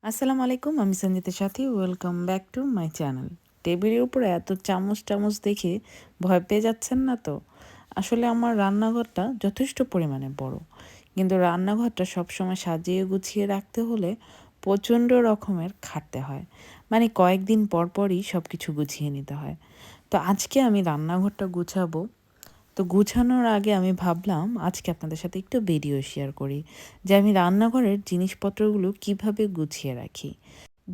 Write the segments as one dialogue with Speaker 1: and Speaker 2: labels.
Speaker 1: আসসালামু আলাইকুম, আমি সঞ্জিতের সাথে welcome back to my channel. টেবিলের উপরে এত চামচ টামচ দেখে ভয় পেয়ে যাচ্ছেন না তো? আসলে আমার রান্নাঘরটা যথেষ্ট পরিমাণে বড়, কিন্তু রান্নাঘরটা সবসময় সাজিয়ে গুছিয়ে রাখতে হলে প্রচণ্ড রকমের খাটতে হয়। মানে কয়েকদিন পর পরই সব কিছু গুছিয়ে নিতে হয়। তো আজকে আমি রান্নাঘরটা গুছাবো। তো গুছানোর আগে আমি ভাবলাম আজকে আপনাদের সাথে একটু ভিডিও শেয়ার করি যে আমি রান্নাঘরের জিনিসপত্রগুলো কিভাবে গুছিয়ে রাখি।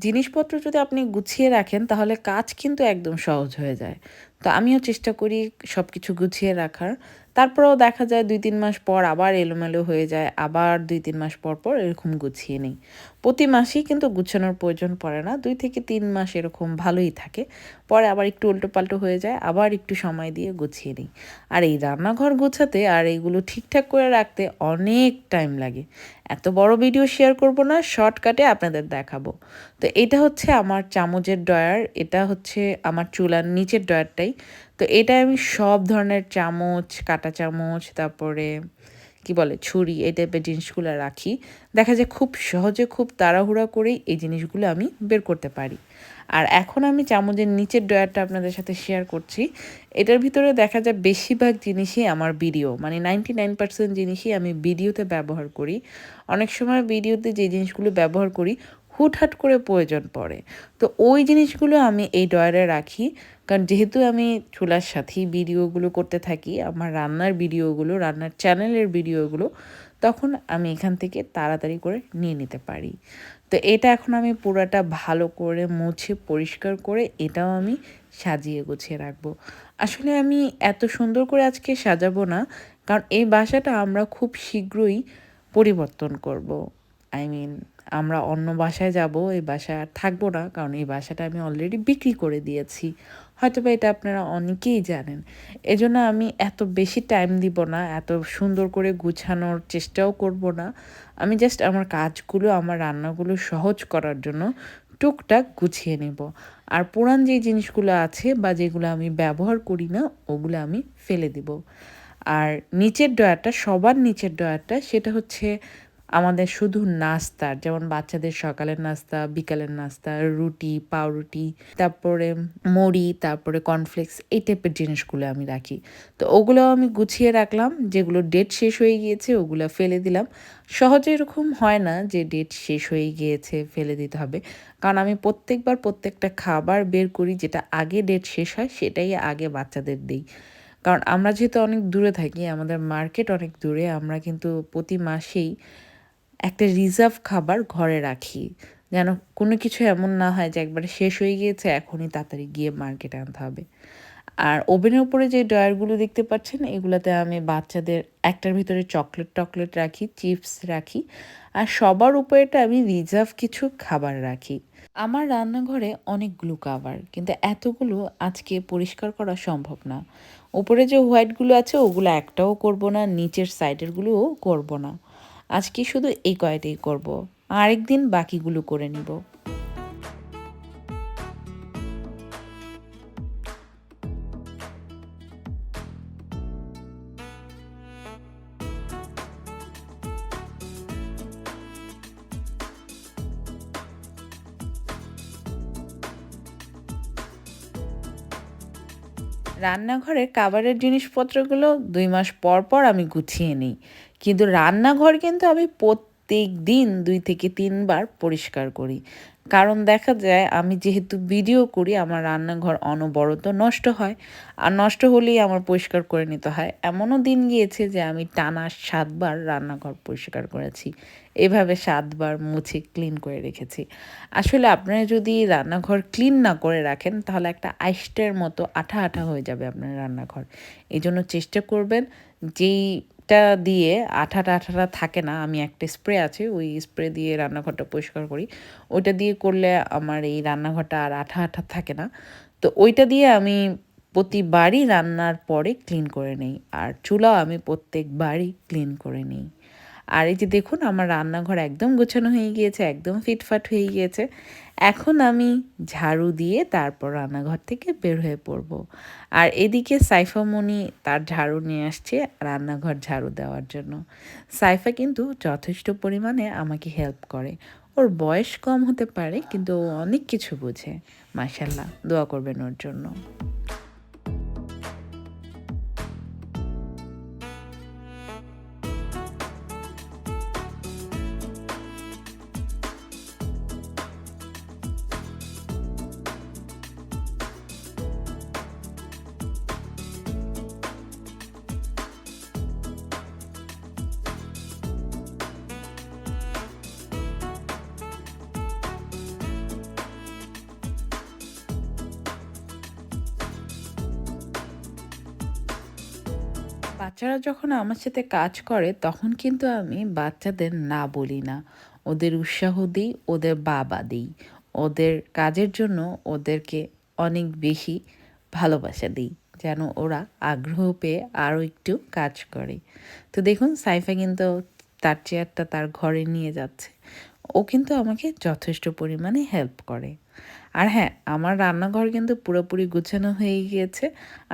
Speaker 1: জিনিসপত্র যদি আপনি গুছিয়ে রাখেন তাহলে কাজ কিন্তু একদম সহজ হয়ে যায়। তো আমিও চেষ্টা করি সব কিছু গুছিয়ে রাখার। তারপরেও দেখা যায় ২-৩ মাস পর আবার এলোমেলো হয়ে যায়। আবার ২-৩ মাস পর পর এরকম গুছিয়ে নিই। প্রতি মাসেই কিন্তু গুছানোর প্রয়োজন পড়ে না। ২ থেকে ৩ মাস এরকম ভালোই থাকে। পরে আবার একটু উল্টোপাল্টো হয়ে যায়, আবার একটু সময় দিয়ে গুছিয়ে নিই। আর এই রান্নাঘর গোছাতে আর এইগুলো ঠিকঠাক করে রাখতে অনেক টাইম লাগে। এত বড় ভিডিও শেয়ার করব না, শর্টকাটে আপনাদের দেখাবো। তো এটা হচ্ছে আমার চামচের ড্রয়ার, এটা হচ্ছে আমার চুলার নিচের ড্রয়ারটাই। তো এটায় আমি সব ধরনের চামচ, কাঁটা চামচ, তারপরে কি বলে ছুরি, এই টাইপের জিনিসগুলো রাখি। দেখা যায় খুব সহজে খুব তাড়াহুড়া করেই এই জিনিসগুলো আমি বের করতে পারি। আর এখন আমি চামচের নিচের ড্রয়ারটা আপনাদের সাথে শেয়ার করছি। এটার ভিতরে দেখা যায় বেশিরভাগ জিনিসই আমার ভিডিও, মানে 99% জিনিসই আমি ভিডিওতে ব্যবহার করি। অনেক সময় ভিডিওতে যে জিনিসগুলো ব্যবহার করি হুটহাট করে প্রয়োজন পড়ে। তো ওই জিনিসগুলো আমি এই ড্রয়ারে রাখি। কারণ যেহেতু আমি চুলার সাথেই ভিডিওগুলো করতে থাকি, আমার রান্নার ভিডিওগুলো, রান্নার চ্যানেলের ভিডিওগুলো, তখন আমি এখান থেকে তাড়াতাড়ি করে নিয়ে নিতে পারি। তো এটা এখন আমি পুরাটা ভালো করে মুছে পরিষ্কার করে এটাও আমি সাজিয়ে গুছিয়ে রাখবো। আসলে আমি এত সুন্দর করে আজকে সাজাবো না, কারণ এই বাসাটা আমরা খুব শীঘ্রই পরিবর্তন করব। আই মিন আমরা অন্য বাসায় যাব, এই বাসায় আর থাকবো না, কারণ এই বাসাটা আমি অলরেডি বিক্রি করে দিয়েছি। হয়তোবা এটা আপনারা অনেকেই জানেন। এজন্য আমি এত বেশি টাইম দিব না, এত সুন্দর করে গুছানোর চেষ্টাও করব না। আমি জাস্ট আমার কাজগুলো, আমার রান্নাগুলো সহজ করার জন্য টুকটাক গুছিয়ে নেব। আর পুরান যে জিনিসগুলো আছে বা যেগুলো আমি ব্যবহার করি না, ওগুলো আমি ফেলে দিব। আর নিচের ড্রয়ারটা, সবার নিচের ড্রয়ারটা, সেটা হচ্ছে আমাদের শুধু নাস্তার, যেমন বাচ্চাদের সকালের নাস্তা, বিকালের নাস্তা, রুটি, পাউরুটি, তারপরে মুড়ি, তারপরে কর্নফ্লেক্স, এই টাইপের জিনিসগুলো আমি রাখি। তো ওগুলোও আমি গুছিয়ে রাখলাম। যেগুলো ডেট শেষ হয়ে গিয়েছে ওগুলো ফেলে দিলাম। সহজে এরকম হয় না যে ডেট শেষ হয়ে গিয়েছে ফেলে দিতে হবে। কারণ আমি প্রত্যেকবার প্রত্যেকটা খাবার বের করি, যেটা আগে ডেট শেষ হয় সেটাই আগে বাচ্চাদের দেই। কারণ আমরা যেহেতু অনেক দূরে থাকি, আমাদের মার্কেট অনেক দূরে, আমরা কিন্তু প্রতি মাসেই একটা রিজার্ভ খাবার ঘরে রাখি। যেন কোনো কিছু এমন না হয় যে একবারে শেষ হয়ে গিয়েছে, এখনই তাড়াতাড়ি গিয়ে মার্কেটে আনতে হবে। আর ওভেনের উপরে যে ড্রয়ারগুলো দেখতে পাচ্ছেন, এগুলাতে আমি বাচ্চাদের একটার ভিতরে চকলেট রাখি, চিপস রাখি। আর সবার উপরেটা আমি রিজার্ভ কিছু খাবার রাখি। আমার রান্নাঘরে অনেকগুলো কাভার, কিন্তু এতগুলো আজকে পরিষ্কার করা সম্ভব না। উপরে যে হোয়াইটগুলো আছে ওগুলো একটাও করব না, নিচের সাইডেরগুলোও করব না। আজকে শুধু এই কয়টাই করব। আরেকদিন বাকিগুলো করে নিব। রান্নাঘরের কাভারের জিনিসপত্রগুলো ২ মাস পর পর আমি গুছিয়ে নিই। কিন্তু রান্নাঘর কিন্তু আমি প্রত্যেকদিন ২ থেকে ৩ বার পরিষ্কার করি। কারণ দেখা যায় আমি যেহেতু ভিডিও করি, আমার রান্নাঘর অনবরত নষ্ট হয়। আর নষ্ট হলেই আমার পরিষ্কার করে নিতে হয়। এমনও দিন গিয়েছে যে আমি টানা ৭ বার রান্নাঘর পরিষ্কার করেছি। এভাবে ৭ বার মুছে ক্লিন করে রেখেছি। আসলে আপনারা যদি রান্নাঘর ক্লিন না করে রাখেন তাহলে একটা আইসের মতো আঠা হয়ে যাবে আপনার রান্নাঘর। এজন্য চেষ্টা করবেন যেইটা দিয়ে আঠাটা থাকে না, আমি একটা স্প্রে আছে, ওই স্প্রে দিয়ে রান্নাঘরটা পরিষ্কার করি। ওইটা দিয়ে করলে আমার এই রান্নাঘরটা আর আঠা থাকে না। তো ওইটা দিয়ে আমি প্রতিবারই রান্নার পরে ক্লিন করে নেই। আর চুলাও আমি প্রত্যেকবারই ক্লিন করে নিই। আর এই যে দেখুন আমার রান্নাঘর একদম গোছানো হয়ে গিয়েছে, একদম ফিটফাট হয়ে গিয়েছে। এখন আমি ঝাড়ু দিয়ে তারপর রান্নাঘর থেকে বের হয়ে পড়ব। আর এদিকে সাইফা মনি তার ঝাড়ু নিয়ে আসছে রান্নাঘর ঝাড়ু দেওয়ার জন্য। সাইফা কিন্তু যথেষ্ট পরিমাণে আমাকে হেল্প করে। ওর বয়স কম হতে পারে কিন্তু ও অনেক কিছু বোঝে। মাশাআল্লাহ, দোয়া করবেন ওর জন্য। বাচ্চারা যখন আমার সাথে কাজ করে তখন কিন্তু আমি বাচ্চাদের না বলি না। ওদের উৎসাহ দিই, ওদের বাবা দিই। ওদের কাজের জন্য ওদেরকে অনেক বেশি ভালোবাসা দিই। যেন ওরা আগ্রহ পেয়ে আরও একটু কাজ করে। তো দেখুন সাইফা কিন্তু তার চেয়ারটা তার ঘরে নিয়ে যাচ্ছে। ও কিন্তু আমাকে যথেষ্ট পরিমাণে হেল্প করে। আর হ্যাঁ, আমার রান্নাঘর কিন্তু পুরোপুরি গুছানো হয়ে গিয়েছে।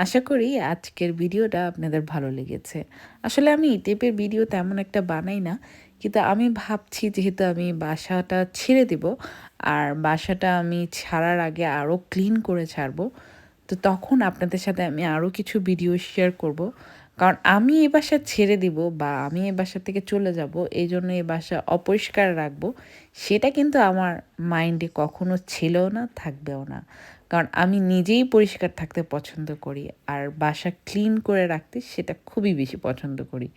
Speaker 1: আশা করি আজকের ভিডিওটা আপনাদের ভালো লেগেছে। আসলে আমি এই টাইপের ভিডিও তেমন একটা বানাই না। কিন্তু আমি ভাবছি যেহেতু আমি বাসাটা ছেড়ে দিব, আর বাসাটা আমি ছাড়ার আগে আরও ক্লিন করে ছাড়বো। তো তখন আপনাদের সাথে আমি আরও কিছু ভিডিও শেয়ার করব। কারণ আমি এই বাসা ছেড়ে দিব বা আমি এই বাসা থেকে চলে যাব, এই জন্য এই বাসা অপরিষ্কার রাখবো, সেটা কিন্তু আমার মাইন্ডে কখনো ছিলও না, থাকবেও না। কারণ আমি নিজেই পরিষ্কার থাকতে পছন্দ করি, আর বাসা ক্লিন করে রাখতে সেটা খুবই বেশি পছন্দ করি।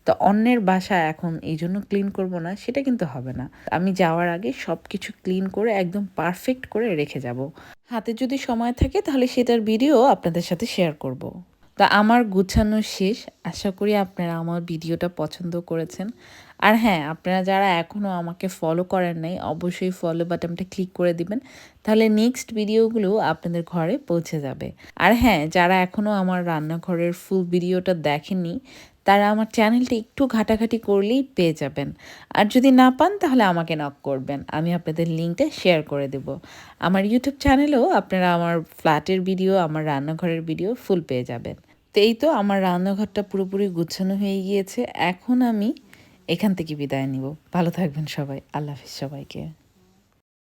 Speaker 1: তো অন্যের বাসা এখন এই জন্য ক্লিন করব না, সেটা কিন্তু হবে না। আমি যাওয়ার আগে সব কিছু ক্লিন করে একদম পারফেক্ট করে রেখে যাব। হাতে যদি সময় থাকে তাহলে সেটার ভিডিও আপনাদের সাথে শেয়ার করব। তা আমার গুছানো শেষ। আশা করি আপনারা আমার ভিডিওটা পছন্দ করেছেন। আর হ্যাঁ, আপনারা যারা এখনও আমাকে ফলো করেন নাই অবশ্যই ফলো বাটনটা ক্লিক করে দিবেন। তাহলে নেক্সট ভিডিওগুলো আপনাদের ঘরে পৌঁছে যাবে। আর হ্যাঁ, যারা এখনও আমার রান্নাঘরের ফুল ভিডিওটা দেখেননি তারা আমার চ্যানেলটা একটু ঘাটাঘাটি করলেই পেয়ে যাবেন। আর যদি না পান তাহলে আমাকে নক করবেন, আমি আপনাদের লিঙ্কটা শেয়ার করে দেব। আমার ইউটিউব চ্যানেলেও আপনারা আমার ফ্ল্যাটের ভিডিও, আমার রান্নাঘরের ভিডিও ফুল পেয়ে যাবেন। তো এই তো আমার রান্নাঘরটা পুরোপুরি গুছানো হয়ে গিয়েছে। এখন আমি এখান থেকে বিদায় নিব। ভালো থাকবেন সবাই। আল্লাহ হাফিজ সবাইকে।